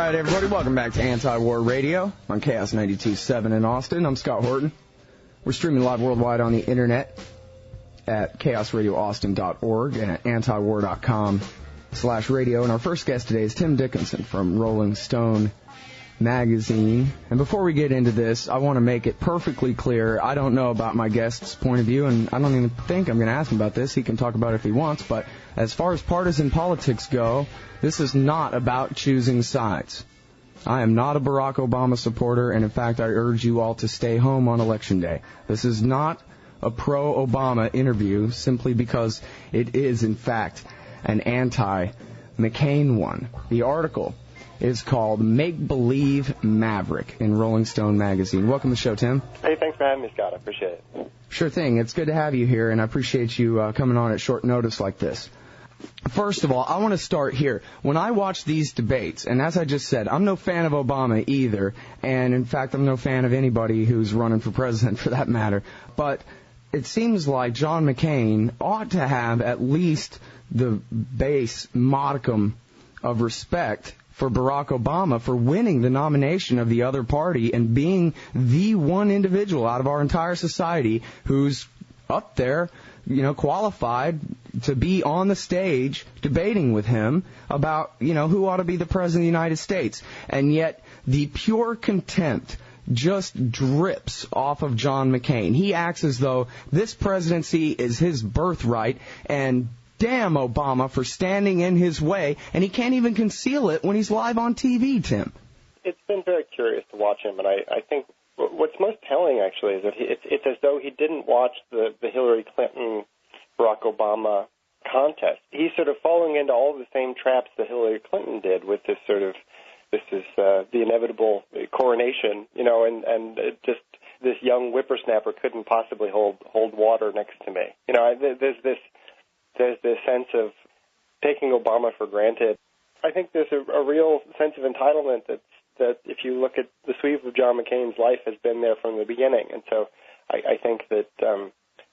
right, everybody, welcome back to Anti-War Radio on Chaos 92.7 in Austin. I'm Scott Horton. We're streaming live worldwide on the internet at chaosradioaustin.org and at antiwar.com/radio. And our first guest today is Tim Dickinson from Rolling Stone magazine. And before we get into this, I want to make it perfectly clear, I don't know about my guest's point of view, and I don't even think I'm going to ask him about this. He can talk about it if he wants, but as far as partisan politics go, this is not about choosing sides. I am not a Barack Obama supporter, and in fact, I urge you all to stay home on Election Day. This is not a pro-Obama interview simply because it is, in fact, an anti-McCain one. The article is called Make Believe Maverick in Rolling Stone magazine. Welcome to the show, Tim. Hey, thanks for having me, Scott. I appreciate it. Sure thing. It's good to have you here, and I appreciate you coming on at short notice like this. First of all, I want to start here. When I watch these debates, and as I just said, I'm no fan of Obama either, and in fact, I'm no fan of anybody who's running for president for that matter, but it seems like John McCain ought to have at least the base modicum of respect for Barack Obama for winning the nomination of the other party and being the one individual out of our entire society who's up there, qualified to be on the stage debating with him about, who ought to be the president of the United States. And yet the pure contempt just drips off of John McCain. He acts as though this presidency is his birthright, and damn Obama for standing in his way, and he can't even conceal it when he's live on TV, Tim. It's been very curious to watch him, and I think what's most telling, actually, is that it's as though he didn't watch the Hillary Clinton-Barack Obama contest. He's sort of falling into all the same traps that Hillary Clinton did with this the inevitable coronation, and just this young whippersnapper couldn't possibly hold water next to me. There's this sense of taking Obama for granted. I think there's a real sense of entitlement that if you look at the sweep of John McCain's life has been there from the beginning. And so I think that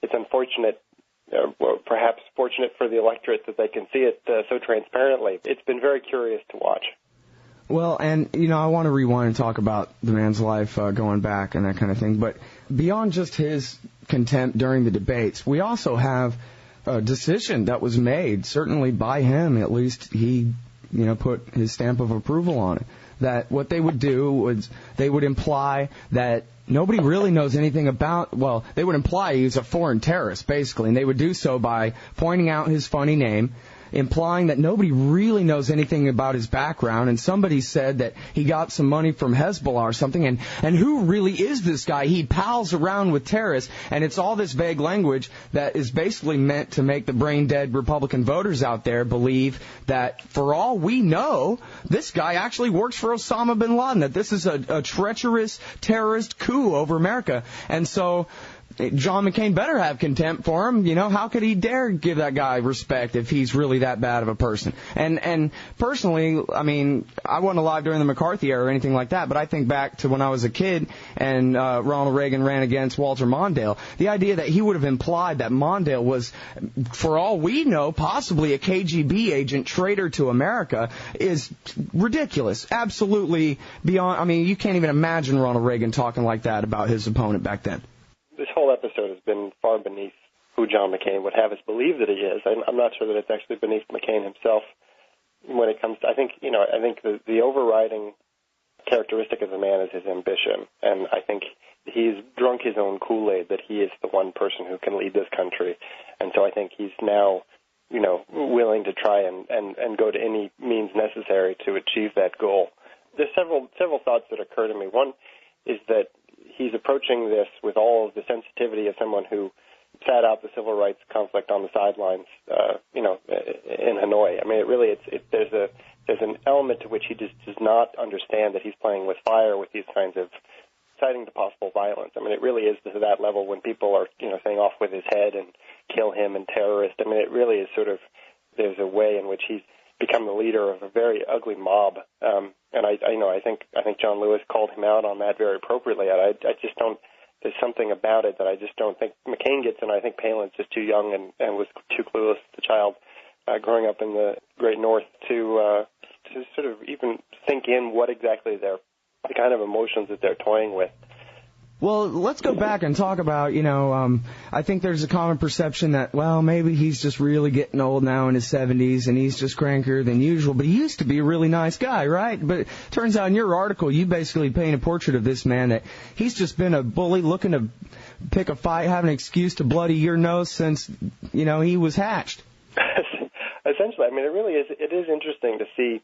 it's unfortunate, or perhaps fortunate for the electorate that they can see it so transparently. It's been very curious to watch. Well, and, I want to rewind and talk about the man's life going back and that kind of thing. But beyond just his contempt during the debates, we also have a decision that was made, certainly by him, at least he, put his stamp of approval on it, that what they would do was they would imply that nobody really knows anything about, they would imply he's a foreign terrorist, basically, and they would do so by pointing out his funny name, implying that nobody really knows anything about his background, and somebody said that he got some money from Hezbollah or something, and who really is this guy? He pals around with terrorists, and it's all this vague language that is basically meant to make the brain-dead Republican voters out there believe that, for all we know, this guy actually works for Osama bin Laden, that this is a treacherous terrorist coup over America. And so John McCain better have contempt for him. How could he dare give that guy respect if he's really that bad of a person? And personally, I wasn't alive during the McCarthy era or anything like that, but I think back to when I was a kid and Ronald Reagan ran against Walter Mondale. The idea that he would have implied that Mondale was, for all we know, possibly a KGB agent, traitor to America, is ridiculous. Absolutely beyond. You can't even imagine Ronald Reagan talking like that about his opponent back then. This whole episode has been far beneath who John McCain would have us believe that he is. I'm not sure that it's actually beneath McCain himself when it comes to, I think the overriding characteristic of the man is his ambition. And I think he's drunk his own Kool-Aid that he is the one person who can lead this country. And so I think he's now, willing to try and go to any means necessary to achieve that goal. There's several thoughts that occur to me. One is that he's approaching this with all of the sensitivity of someone who sat out the civil rights conflict on the sidelines, in Hanoi. There's an element to which he just does not understand that he's playing with fire with these kinds of citing the possible violence. It really is to that level when people are, saying off with his head and kill him and terrorist. It really is sort of, there's a way in which he's become the leader of a very ugly mob. And I think John Lewis called him out on that very appropriately. I just don't, there's something about it that I just don't think McCain gets, and I think Palin's just too young and was too clueless as a child growing up in the Great North to to sort of even think in what exactly the kind of emotions that they're toying with. Well, let's go back and talk about, I think there's a common perception that, well, maybe he's just really getting old now in his 70s and he's just crankier than usual, but he used to be a really nice guy, right? But it turns out in your article, you basically paint a portrait of this man that he's just been a bully looking to pick a fight, have an excuse to bloody your nose since, he was hatched. Essentially, I mean, it is interesting to see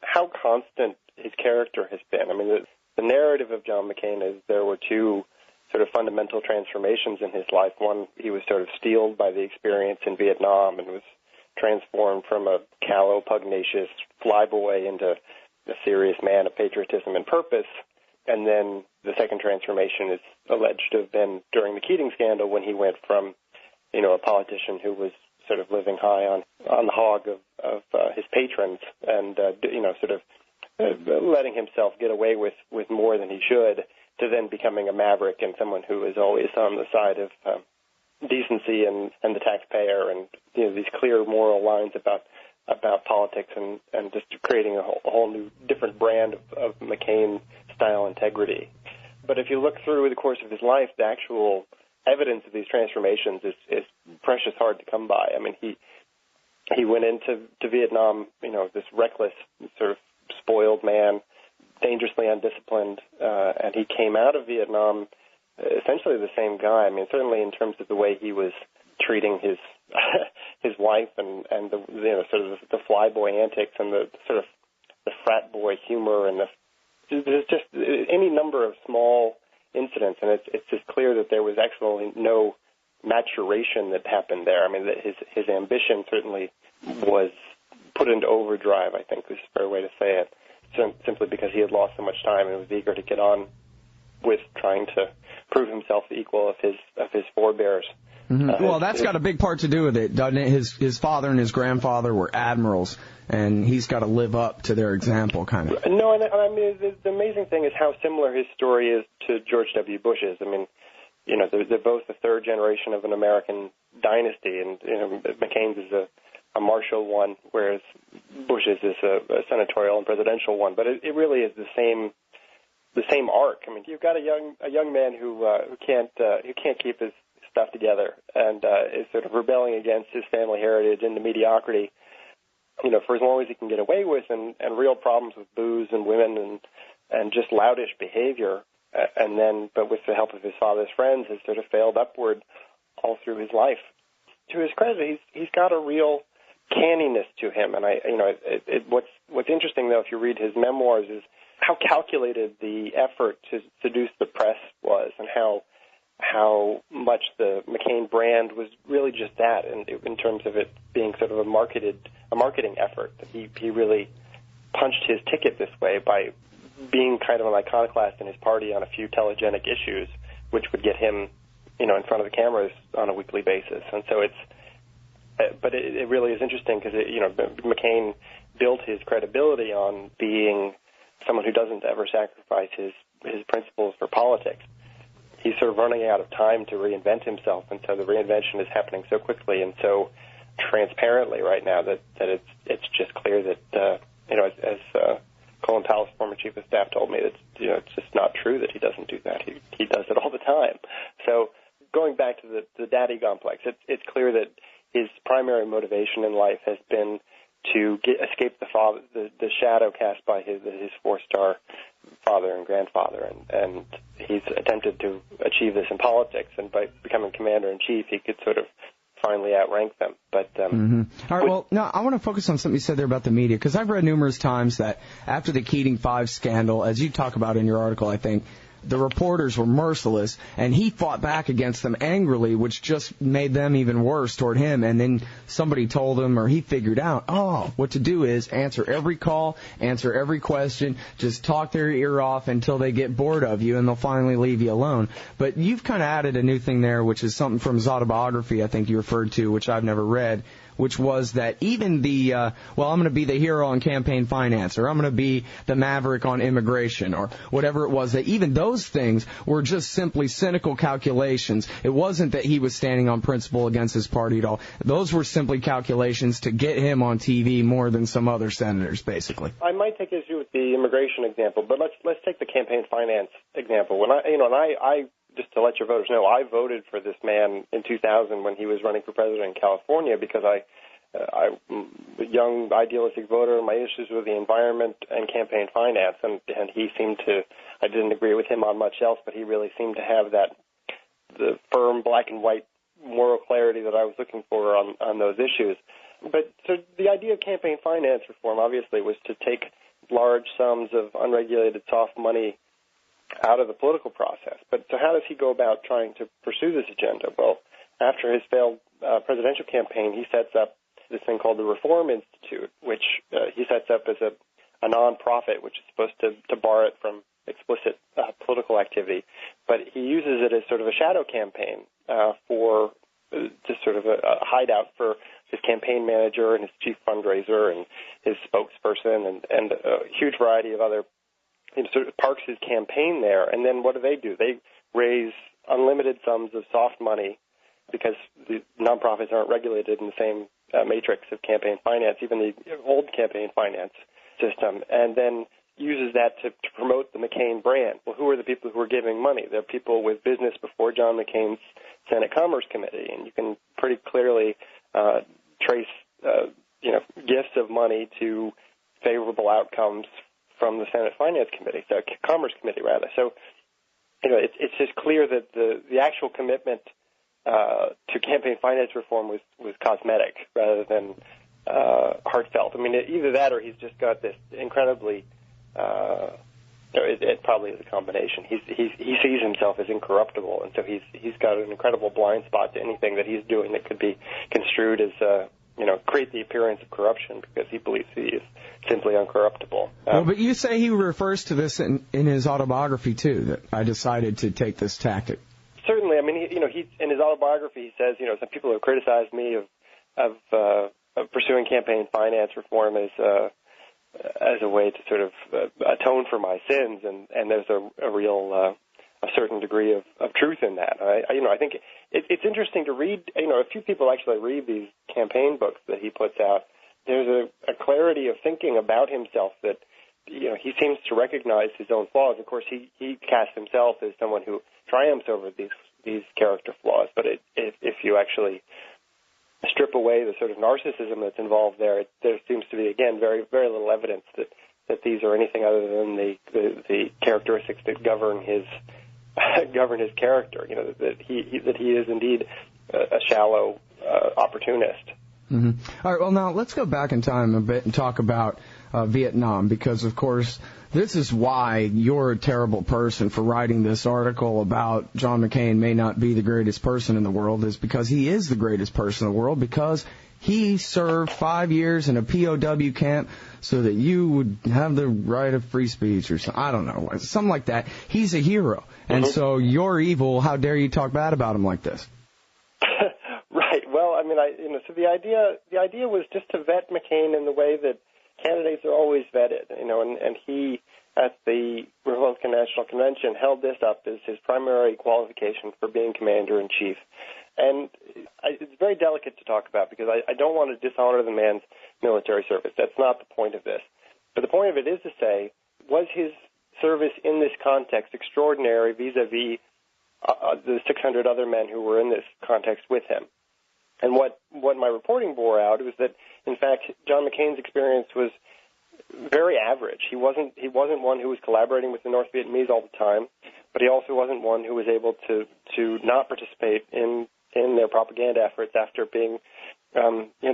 how constant his character has been. I mean, the narrative of John McCain is there were two sort of fundamental transformations in his life. One, he was sort of steeled by the experience in Vietnam and was transformed from a callow, pugnacious flyboy into a serious man of patriotism and purpose. And then the second transformation is alleged to have been during the Keating scandal when he went from, a politician who was sort of living high on the hog of his patrons and, sort of letting himself get away with more than he should, to then becoming a maverick and someone who is always on the side of decency and the taxpayer, and these clear moral lines about politics and just creating a whole new different brand of McCain style integrity. But if you look through the course of his life, the actual evidence of these transformations is precious hard to come by. I mean, he went into Vietnam, this reckless sort of spoiled man, dangerously undisciplined, and he came out of Vietnam essentially the same guy. I mean, certainly in terms of the way he was treating his his wife and the sort of the flyboy antics and the sort of the frat boy humor and there's just any number of small incidents, and it's just clear that there was actually no maturation that happened there. I mean, that his ambition certainly was put into overdrive, I think is a fair way to say it, simply because he had lost so much time and was eager to get on with trying to prove himself the equal of his forebears. Mm-hmm. Well, that's got a big part to do with it, doesn't it? His father and his grandfather were admirals, and he's got to live up to their example, kind of. No, and I mean, the amazing thing is how similar his story is to George W. Bush's. I mean, they're both the third generation of an American dynasty, and McCain's is a martial one, whereas Bush's is a senatorial and presidential one. But it really is the same arc. I mean, you've got a young man who can't keep his stuff together and is sort of rebelling against his family heritage into mediocrity, for as long as he can get away with, and real problems with booze and women and just loutish behavior. But with the help of his father's friends, has sort of failed upward all through his life. To his credit, he's got a real canniness to him, and what's interesting though, if you read his memoirs, is how calculated the effort to seduce the press was, and how much the McCain brand was really just that, in terms of it being sort of a marketing effort. That he really punched his ticket this way by being kind of an iconoclast in his party on a few telegenic issues, which would get him, in front of the cameras on a weekly basis. And so but it really is interesting because McCain built his credibility on being someone who doesn't ever sacrifice his principles for politics. He's sort of running out of time to reinvent himself, and so the reinvention is happening so quickly and so transparently right now that it's just clear that as Colin Powell's former chief of staff told me, that it's just not true that he doesn't do that. He does it all the time. So going back to the daddy complex, it's clear that his primary motivation in life has been to escape the shadow cast by his four-star father and grandfather, and he's attempted to achieve this in politics, and by becoming commander-in-chief, he could sort of finally outrank them. But All right, well, now I want to focus on something you said there about the media, because I've read numerous times that after the Keating 5 scandal, as you talk about in your article, I think, the reporters were merciless, and he fought back against them angrily, which just made them even worse toward him. And then somebody told him, or he figured out, what to do is answer every call, answer every question, just talk their ear off until they get bored of you, and they'll finally leave you alone. But you've kind of added a new thing there, which is something from his autobiography, I think you referred to, which I've never read, which was that even the, I'm going to be the hero on campaign finance, or I'm going to be the Maverick on immigration, or whatever it was, that even those those things were just simply cynical calculations. It wasn't that he was standing on principle against his party at all. Those were simply calculations to get him on TV more than some other senators, basically. I might take issue with the immigration example, but let's take the campaign finance example. When I just to let your voters know, I voted for this man in 2000 when he was running for president in California because I'm a young idealistic voter. My issues were the environment and campaign finance, and he seemed to. I didn't agree with him on much else, but he really seemed to have the firm black and white moral clarity that I was looking for on those issues. But so the idea of campaign finance reform obviously was to take large sums of unregulated soft money out of the political process. But so how does he go about trying to pursue this agenda? Well, after his failed presidential campaign, he sets up this thing called the Reform Institute, which he sets up as a nonprofit, which is supposed to bar it from explicit political activity. But he uses it as sort of a shadow campaign for just sort of a hideout for his campaign manager and his chief fundraiser and his spokesperson and a huge variety of other, sort of parks his campaign there. And then what do? They raise unlimited sums of soft money because the nonprofits aren't regulated in the same matrix of campaign finance, even the old campaign finance system, and then uses that to promote the McCain brand. Well, who are the people who are giving money? They're people with business before John McCain's Senate Commerce Committee, and you can pretty clearly trace, gifts of money to favorable outcomes from the Senate Finance Committee, the Commerce Committee, rather. So, it's just clear that the actual commitment to campaign finance reform was cosmetic rather than heartfelt. I mean, either that or he's just got this incredibly. It probably is a combination. He sees himself as incorruptible, and so he's got an incredible blind spot to anything that he's doing that could be construed as create the appearance of corruption because he believes he is simply uncorruptible. But you say he refers to this in his autobiography too. That I decided to take this tactic. Certainly, I mean, he in his autobiography he says, some people have criticized me of pursuing campaign finance reform as a way to sort of atone for my sins, and there's a real a certain degree of truth in that. I think it's interesting to read. A few people actually read these campaign books that he puts out. There's a clarity of thinking about himself that he seems to recognize his own flaws. Of course, he casts himself as someone who triumphs over these character flaws. But if you actually strip away the sort of narcissism that's involved there seems to be, again, very, very little evidence that these are anything other than the characteristics that govern his character. That he is indeed a shallow opportunist. Mm-hmm. All right. Well, now let's go back in time a bit and talk about Vietnam, because of course this is why you're a terrible person for writing this article about John McCain may not be the greatest person in the world, is because he is the greatest person in the world, because he served 5 years in a POW camp so that you would have the right of free speech or something. I don't know, something like that. He's a hero. And so you're evil. How dare you talk bad about him like this? Right. Well, I mean, so the idea was just to vet McCain in the way that candidates are always vetted, and he, at the Republican National Convention, held this up as his primary qualification for being commander-in-chief. And it's very delicate to talk about because I don't want to dishonor the man's military service. That's not the point of this. But the point of it is to say, was his service in this context extraordinary vis-a-vis the 600 other men who were in this context with him? And what my reporting bore out was that, in fact, John McCain's experience was very average. He wasn't one who was collaborating with the North Vietnamese all the time, but he also wasn't one who was able to not participate in their propaganda efforts after being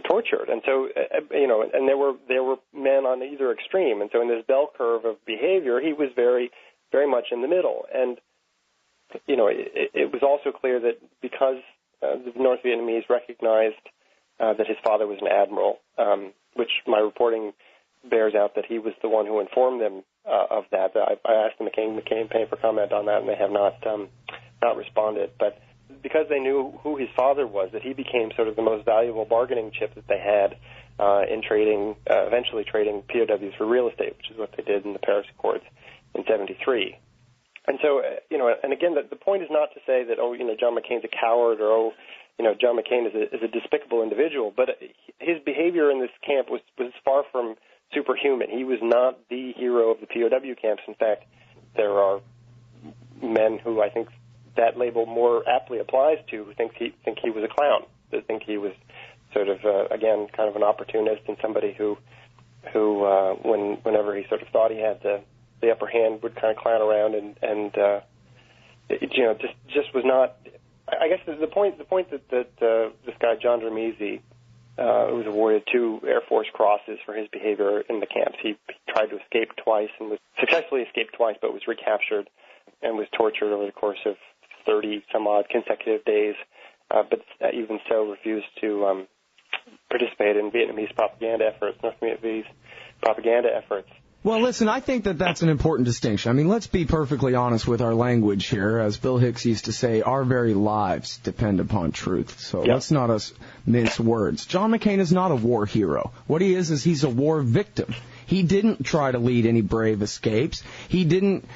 tortured. And so and there were men on either extreme. And so in this bell curve of behavior, he was very, very much in the middle. And it was also clear that because the North Vietnamese recognized that his father was an admiral, which my reporting bears out that he was the one who informed them of that. I asked the McCain campaign for comment on that, and they have not responded. But because they knew who his father was, that he became sort of the most valuable bargaining chip that they had in trading, eventually trading POWs for real estate, which is what they did in the Paris Accords in '73. And so, and again, the point is not to say that, John McCain's a coward or, John McCain is a despicable individual, but his behavior in this camp was far from superhuman. He was not the hero of the POW camps. In fact, there are men who I think that label more aptly applies to, who think he was a clown, that think he was sort of, again, kind of an opportunist and somebody who whenever he sort of thought he had the upper hand, would kind of clown around and just was not. I guess the point that this guy John Dramisi, who was awarded 2 Air Force crosses for his behavior in the camps. He tried to escape twice and successfully escaped twice, but was recaptured and was tortured over the course of 30 some odd consecutive days. But even so, refused to participate in Vietnamese propaganda efforts, North Vietnamese propaganda efforts. Well, listen, I think that that's an important distinction. I mean, let's be perfectly honest with our language here. As Bill Hicks used to say, our very lives depend upon truth. So let's not us mince words. John McCain is not a war hero. What he is he's a war victim. He didn't try to lead any brave escapes. He didn't,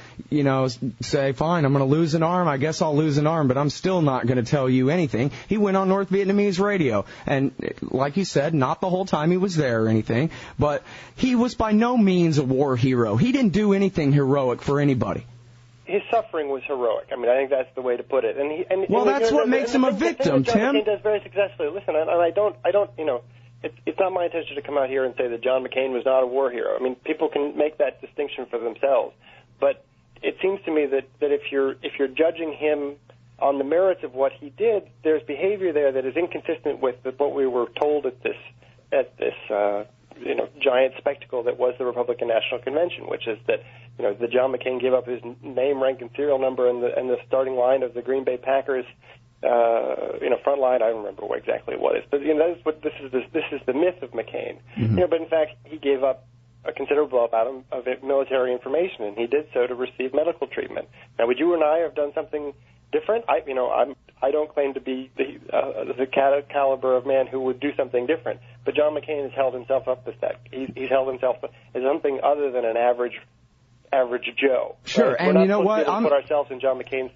say, fine, I'm going to lose an arm. I guess I'll lose an arm, but I'm still not going to tell you anything. He went on North Vietnamese radio. And like you said, not the whole time he was there or anything, but he was by no means a war hero. He didn't do anything heroic for anybody. His suffering was heroic. I mean, I think that's the way to put it. That's what makes him a victim, Tim. John McCain does very successfully. Listen, and I don't, It's not my intention to come out here and say that John McCain was not a war hero. I mean, people can make that distinction for themselves. But it seems to me that if you're judging him on the merits of what he did, there's behavior there that is inconsistent with what we were told at this giant spectacle that was the Republican National Convention, which is that that John McCain gave up his name, rank, and serial number and the starting line of the Green Bay Packers. Front line, I don't remember what exactly it was, but this is the myth of McCain. Mm-hmm. But in fact, he gave up a considerable amount of military information, and he did so to receive medical treatment. Now, would you and I have done something different? I don't claim to be the caliber of man who would do something different, but John McCain has held himself up as that. He's held himself as something other than an average Joe. Sure, right? And you know what? Put ourselves in John McCain's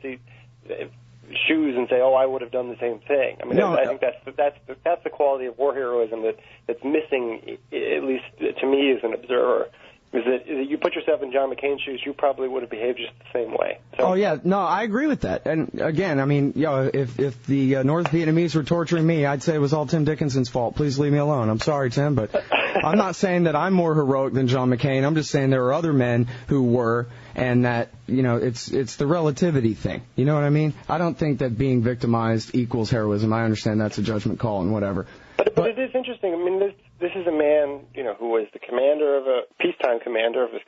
shoes and say, "Oh, I would have done the same thing." I mean, I think that's the quality of war heroism that's missing, at least to me as an observer. Is that you put yourself in John McCain's shoes, you probably would have behaved just the same way. So, I agree with that. And again, I mean, if the North Vietnamese were torturing me, I'd say it was all Tim Dickinson's fault. Please leave me alone. I'm sorry, Tim, but I'm not saying that I'm more heroic than John McCain. I'm just saying there are other men who were, and that it's the relativity thing. You know what I mean? I don't think that being victimized equals heroism. I understand that's a judgment call and whatever. But it is interesting. I mean, this is a man, who was the commander of a peacetime commander of a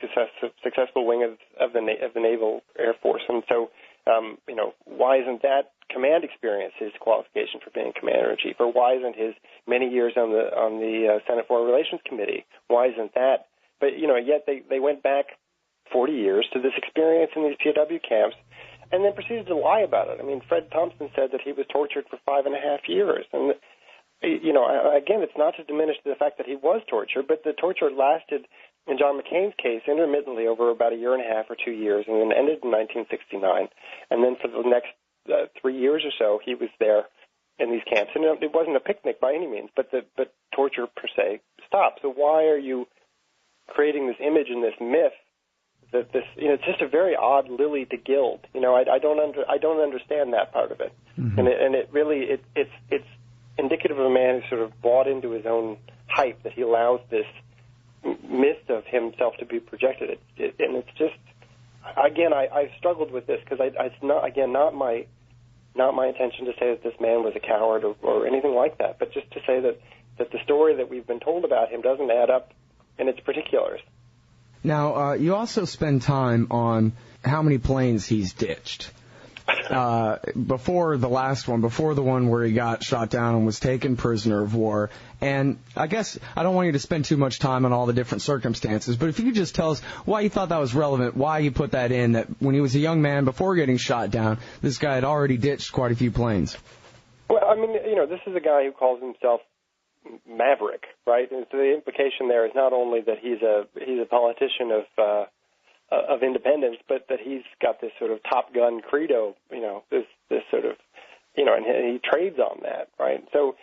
successful wing of the Naval Air Force, and so, why isn't that command experience his qualification for being commander in chief, or why isn't his many years on the Senate Foreign Relations Committee? Why isn't that? But yet they went back 40 years to this experience in these POW camps, and then proceeded to lie about it. I mean, Fred Thompson said that he was tortured for 5.5 years, and again, it's not to diminish the fact that he was tortured, but the torture lasted, in John McCain's case, intermittently over about 1.5 years or 2 years, and then ended in 1969. And then for the next 3 years or so, he was there in these camps. And it wasn't a picnic by any means, but torture per se stopped. So why are you creating this image and this myth that this, it's just a very odd lily to gild. I don't understand that part of it. Mm-hmm. And it really it's indicative of a man who sort of bought into his own hype, that he allows this myth of himself to be projected. And it's just, again, I struggled with this because it's not my intention to say that this man was a coward or anything like that, but just to say that the story that we've been told about him doesn't add up in its particulars. Now, you also spend time on how many planes he's ditched. Before the last one, before the one where he got shot down and was taken prisoner of war. And I guess I don't want you to spend too much time on all the different circumstances, but if you could just tell us why you thought that was relevant, why you put that in, that when he was a young man, before getting shot down, this guy had already ditched quite a few planes. Well, I mean, this is a guy who calls himself Maverick, right? And so the implication there is not only that he's a politician of of independence, but that he's got this sort of Top Gun credo, this sort of, and he trades on that, right? So,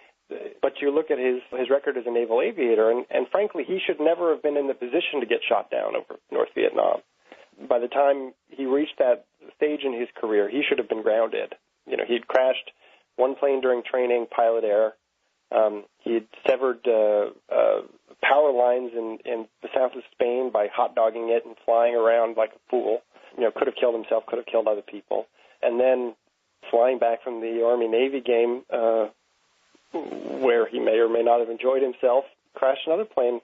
but you look at his record as a naval aviator, and frankly, he should never have been in the position to get shot down over North Vietnam. By the time he reached that stage in his career, he should have been grounded. He'd crashed one plane during training, pilot error. He'd severed power lines in the south of Spain by hot-dogging it and flying around like a fool. Could have killed himself, could have killed other people. And then flying back from the Army-Navy game, where he may or may not have enjoyed himself, crashed another plane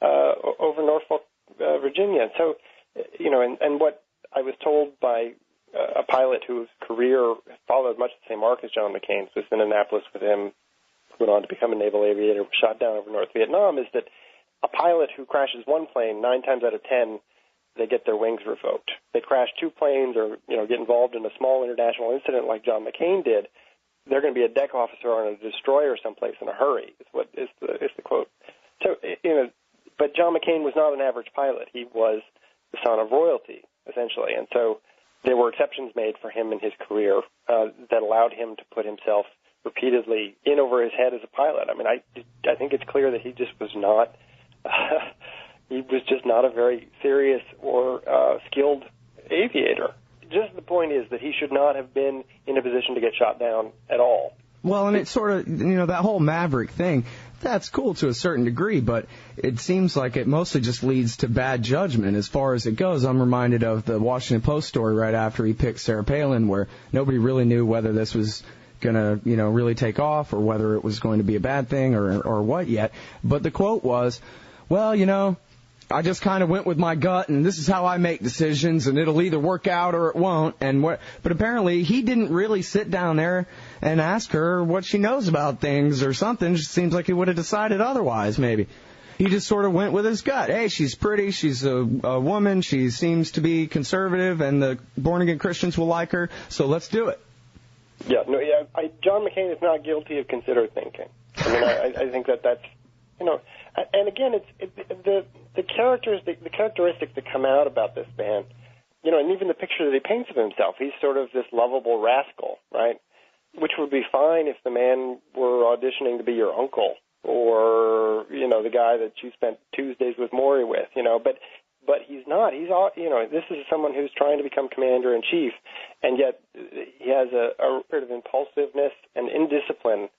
over Norfolk, Virginia. So, and what I was told by a pilot whose career followed much the same arc as John McCain's, was in Annapolis with him, went on to become a naval aviator, shot down over North Vietnam, is that a pilot who crashes one plane, 9 times out of 10, they get their wings revoked. They crash 2 planes or, get involved in a small international incident like John McCain did, they're going to be a deck officer on a destroyer someplace in a hurry, is the quote. So, but John McCain was not an average pilot. He was the son of royalty, essentially. And so there were exceptions made for him in his career that allowed him to put himself repeatedly in over his head as a pilot. I mean, I think it's clear that he just was not a very serious or skilled aviator. Just the point is that he should not have been in a position to get shot down at all. Well, and it's sort of, that whole Maverick thing, that's cool to a certain degree, but it seems like it mostly just leads to bad judgment as far as it goes. I'm reminded of the Washington Post story right after he picked Sarah Palin, where nobody really knew whether this was going to, really take off or whether it was going to be a bad thing or what yet. But the quote was, well, I just kind of went with my gut, and this is how I make decisions, and it'll either work out or it won't. But apparently he didn't really sit down there and ask her what she knows about things or something. It just seems like he would have decided otherwise, maybe. He just sort of went with his gut. Hey, she's pretty, she's a woman, she seems to be conservative, and the born-again Christians will like her, so let's do it. Yeah, John McCain is not guilty of considered thinking. I mean, I think that's, and again, it's the characteristics that come out about this man, and even the picture that he paints of himself. He's sort of this lovable rascal, right? Which would be fine if the man were auditioning to be your uncle or, the guy that you spent Tuesdays with Maury with, but he's not. He's, this is someone who's trying to become commander-in-chief, and yet he has a sort of impulsiveness and indiscipline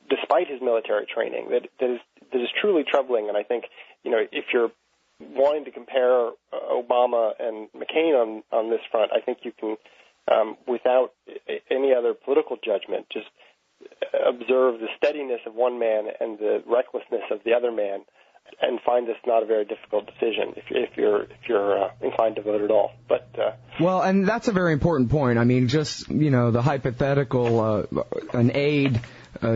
despite his military training that is truly troubling. And I think, if you're wanting to compare Obama and McCain on this front, I think you can, without any other political judgment, just observe the steadiness of one man and the recklessness of the other man, and find this not a very difficult decision if you're inclined to vote at all. But well, and that's a very important point. I mean, just the hypothetical, an aide,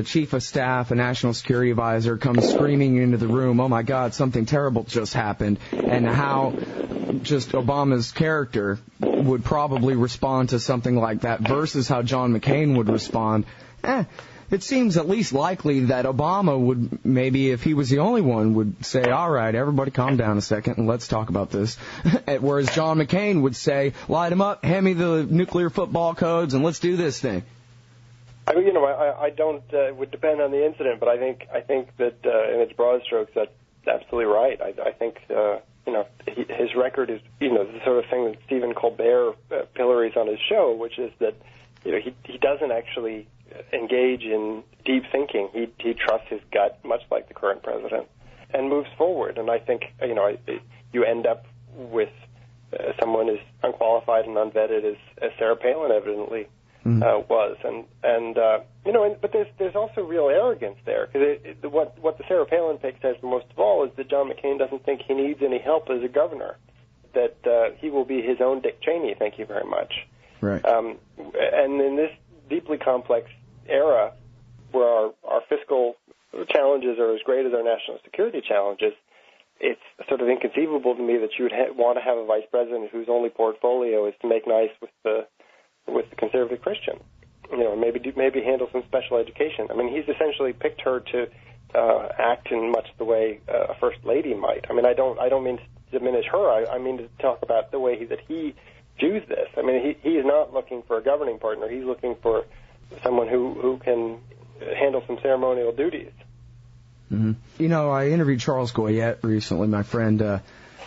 chief of staff, a national security advisor comes screaming into the room, oh my God, something terrible just happened, and how just Obama's character would probably respond to something like that versus how John McCain would respond. It seems at least likely that Obama would, maybe if he was the only one, would say, all right, everybody calm down a second and let's talk about this. Whereas John McCain would say, light him up, hand me the nuclear football codes, and let's do this thing. I mean, I don't, it would depend on the incident, but I think that in its broad strokes, that's absolutely right. I think, his record is, the sort of thing that Stephen Colbert pillories on his show, which is that, he doesn't actually engage in deep thinking. He trusts his gut, much like the current president, and moves forward. And I think, you end up with someone as unqualified and unvetted as Sarah Palin evidently was. But there's also real arrogance there, because what the Sarah Palin pick says most of all is that John McCain doesn't think he needs any help as a governor, that he will be his own Dick Cheney, thank you very much. Right. And in this deeply complex era where our fiscal challenges are as great as our national security challenges, it's sort of inconceivable to me that you would want to have a vice president whose only portfolio is to make nice with the conservative Christian, maybe handle some special education. I mean, he's essentially picked her to act in much the way a first lady might. I mean, I don't mean diminish her. I mean to talk about the way that he views this. I mean, he is not looking for a governing partner. He's looking for someone who can handle some ceremonial duties. Mm-hmm. You know, I interviewed Charles Goyette recently, my friend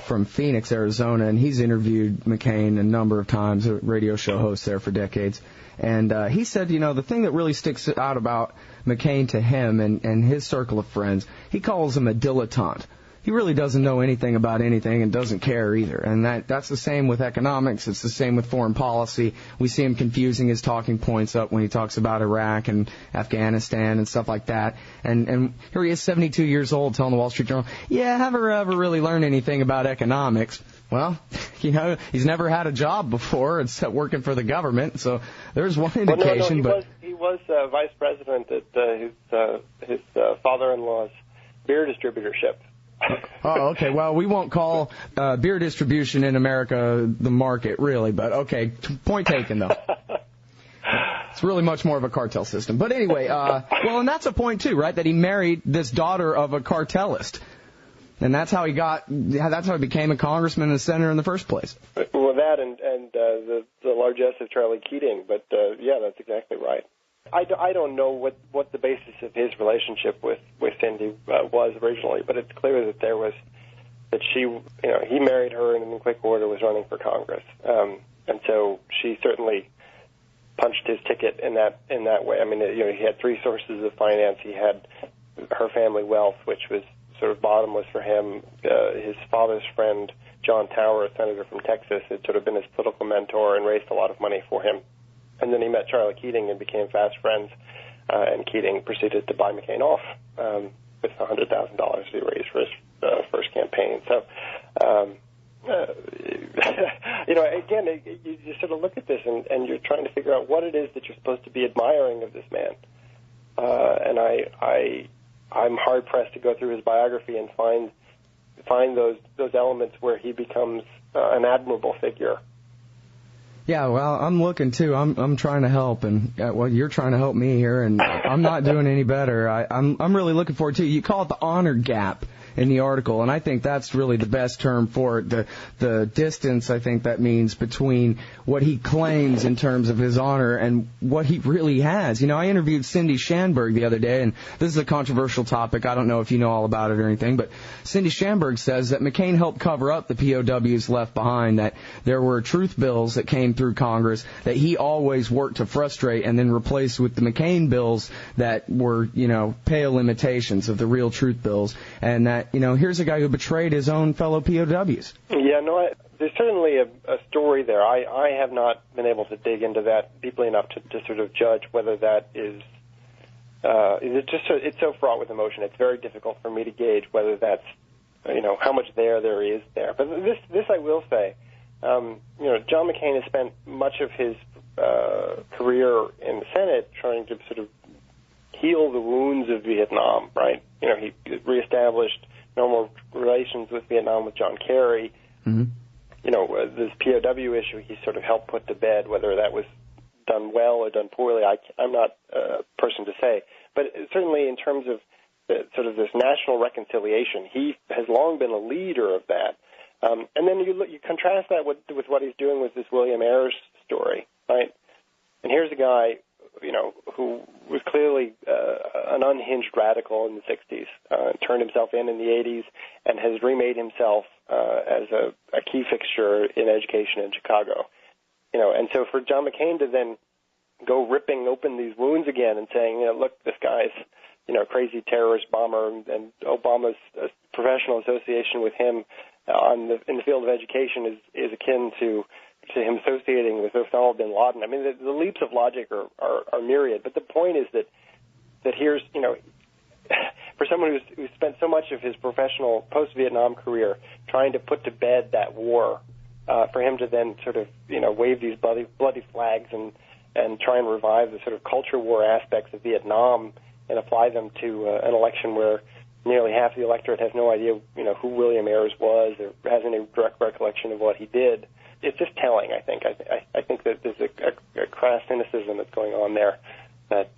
from Phoenix, Arizona, and he's interviewed McCain a number of times, a radio show host there for decades. And he said, you know, the thing that really sticks out about McCain to him and his circle of friends, he calls him a dilettante. He really doesn't know anything about anything and doesn't care either. And that's the same with economics. It's the same with foreign policy. We see him confusing his talking points up when he talks about Iraq and Afghanistan and stuff like that. And here he is, 72 years old, telling the Wall Street Journal, yeah, have I ever really learned anything about economics? Well, you know, he's never had a job before except working for the government, so there's one indication. Well, he was vice president at his father-in-law's beer distributorship. Oh, okay. Well, we won't call beer distribution in America the market, really, but okay. Point taken, though. It's really much more of a cartel system. But anyway, well, and that's a point, too, right, that he married this daughter of a cartelist. And that's how he became a congressman and a senator in the first place. Well, that and the largesse of Charlie Keating, but yeah, that's exactly right. I don't know what the basis of his relationship with Cindy was originally, but it's clear that he married her and in quick order was running for Congress, and so she certainly punched his ticket in that way. I mean, you know, he had three sources of finance. He had her family wealth, which was sort of bottomless for him. His father's friend, John Tower, a senator from Texas, had sort of been his political mentor and raised a lot of money for him. And then he met Charlie Keating and became fast friends, and Keating proceeded to buy McCain off with $100,000 he raised for his first campaign. So, you know, again, you sort of look at this and you're trying to figure out what it is that you're supposed to be admiring of this man. And I'm hard-pressed to go through his biography and find those elements where he becomes an admirable figure. Yeah, well, I'm looking too. I'm trying to help, and well, you're trying to help me here, and I'm not doing any better. I'm really looking forward to. You call it the honor gap in the article, and I think that's really the best term for it. The distance, I think that means between what he claims in terms of his honor and what he really has. You know, I interviewed Cindy Shanberg the other day, and this is a controversial topic. I don't know if you know all about it or anything, but Cindy Shanberg says that McCain helped cover up the POWs left behind, that there were truth bills that came through Congress that he always worked to frustrate and then replace with the McCain bills that were, you know, pale imitations of the real truth bills, and that, you know, here's a guy who betrayed his own fellow POWs. Yeah, no, there's certainly a story there. I have not been able to dig into that deeply enough to sort of judge whether that is it's so fraught with emotion. It's very difficult for me to gauge whether that's, you know, how much there is there. But this I will say, you know, John McCain has spent much of his career in the Senate trying to sort of heal the wounds of Vietnam, right? You know, he reestablished normal relations with Vietnam with John Kerry. Mm-hmm. You know, this POW issue he sort of helped put to bed. Whether that was done well or done poorly, I'm not a person to say. But certainly in terms of sort of this national reconciliation, he has long been a leader of that. And then you contrast that with what he's doing with this William Ayers story, right? And here's a guy, you know, who was clearly an unhinged radical in the 60s, turned himself in the 80s, and has remade himself as a key fixture in education in Chicago. You know, and so for John McCain to then go ripping open these wounds again and saying, you know, look, this guy's, you know, crazy terrorist bomber, and Obama's professional association with him in the field of education is akin to him associating with Osama bin Laden. I mean, the leaps of logic are myriad. But the point is that here's, you know, for someone who's spent so much of his professional post-Vietnam career trying to put to bed that war, for him to then sort of, you know, wave these bloody flags and try and revive the sort of culture war aspects of Vietnam and apply them to an election where nearly half the electorate has no idea, you know, who William Ayers was or has any direct recollection of what he did. It's just telling, I think. I think that there's a crass cynicism that's going on there that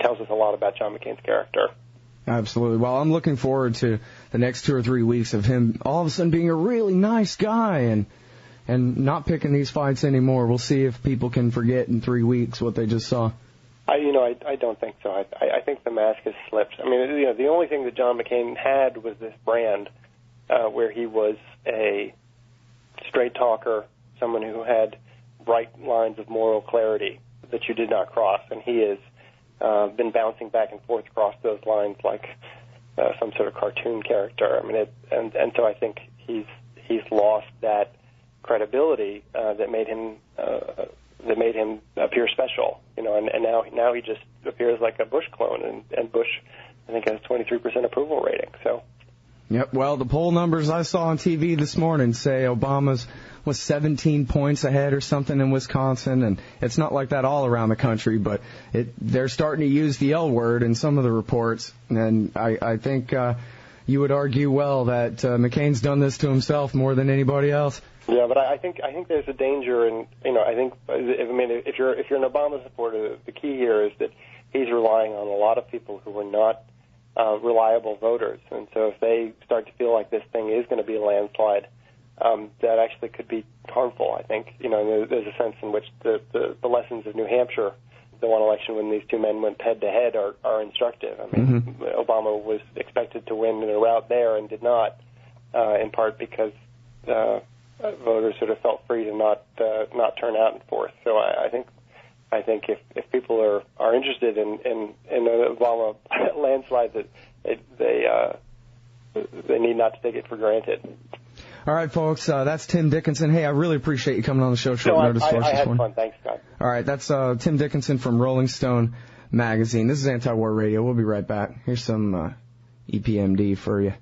tells us a lot about John McCain's character. Absolutely. Well, I'm looking forward to the next 2 or 3 weeks of him all of a sudden being a really nice guy and not picking these fights anymore. We'll see if people can forget in 3 weeks what they just saw. I don't think so. I think the mask has slipped. I mean, the only thing that John McCain had was this brand where he was a straight talker, someone who had bright lines of moral clarity that you did not cross, and he has been bouncing back and forth across those lines like some sort of cartoon character. I mean, and so I think he's lost that credibility that made him appear special, and now he just appears like a Bush clone, and Bush, I think, has 23% approval rating. So. Yep. Well, the poll numbers I saw on TV this morning say Obama's was 17 points ahead or something in Wisconsin, and it's not like that all around the country, but they're starting to use the L word in some of the reports, and I think you would argue well that McCain's done this to himself more than anybody else. Yeah, but I think there's a danger, and I think if you're an Obama supporter, the key here is that he's relying on a lot of people who are not reliable voters, and so if they start to feel like this thing is going to be a landslide, that actually could be harmful. I think there's a sense in which the lessons of New Hampshire, the one election when these two men went head to head, are instructive. I mean, Obama was expected to win in a rout there and did not, in part because voters sort of felt free to not turn out in fourth. So I think if people are interested in an Obama landslide, that they need not to take it for granted. All right, folks, that's Tim Dickinson. Hey, I really appreciate you coming on the show short notice for us I this had morning. fun. Thanks, Scott. All right, that's Tim Dickinson from Rolling Stone magazine. This is Anti-War Radio. We'll be right back. Here's some EPMD for you.